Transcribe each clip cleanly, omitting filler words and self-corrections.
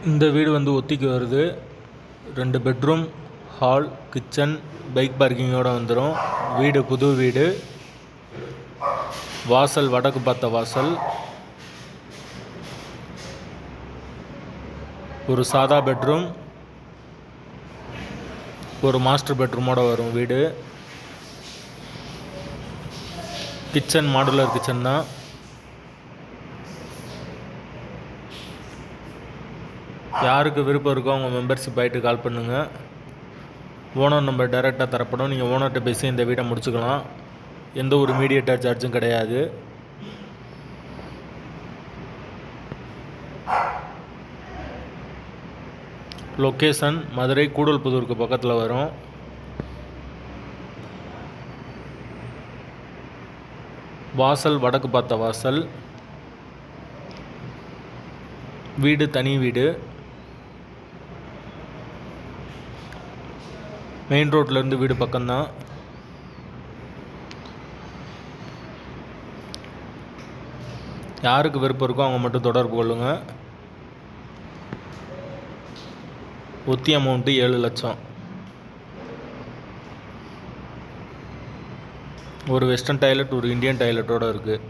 இந்த வீடு வந்து ஒத்திக்கு வருது. 2 பெட்ரூம், ஹால், கிச்சன், பைக் பார்க்கிங்கோடு வந்துடும். வீடு புது வீடு. வாசல் வடக்கு பார்த்த வாசல். ஒரு சாதா பெட்ரூம், ஒரு மாஸ்டர் பெட்ரூமோடு வரும் வீடு. கிச்சன் மாடுலர் கிச்சன் தான். யாருக்கு விருப்பம் இருக்கோ அவங்க மெம்பர்ஷிப் ஆகிட்டு கால் பண்ணுங்கள். ஓனர் நம்பர் டைரெக்டாக தரப்படும். நீங்கள் ஓனர்கிட்ட பேசி இந்த வீட்டை முடிச்சுக்கலாம். எந்த ஒரு மீடியேட்டர் சார்ஜும் கிடையாது. லொக்கேஷன் மதுரை கூடல்புதூருக்கு பக்கத்தில் வரும். வாசல் வடக்கு பார்த்த வாசல். வீடு தனி வீடு. மெயின் ரோட்லேருந்து வீடு பக்கம்தான். யாருக்கு விருப்பம் இருக்கோ அவங்க மட்டும் தொடர்பு கொள்ளுங்கள். ஒத்தி அமௌண்ட்டு 7 லட்சம். ஒரு வெஸ்டர்ன் டாய்லெட், ஒரு இந்தியன் டாய்லெட்டோடு இருக்குது.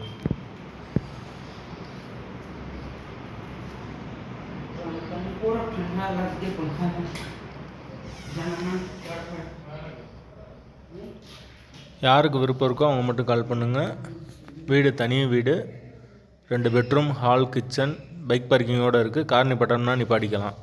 யாருக்கு விருப்பம் இருக்கோ அவங்க மட்டும் கால் பண்ணுங்கள். வீடு தனி வீடு. 2 பெட்ரூம், ஹால், கிச்சன், பைக் பார்க்கிங்கோடு இருக்குது. கார் நிப்பாட்டணும்னா நிப்பாட்டிக்கலாம்.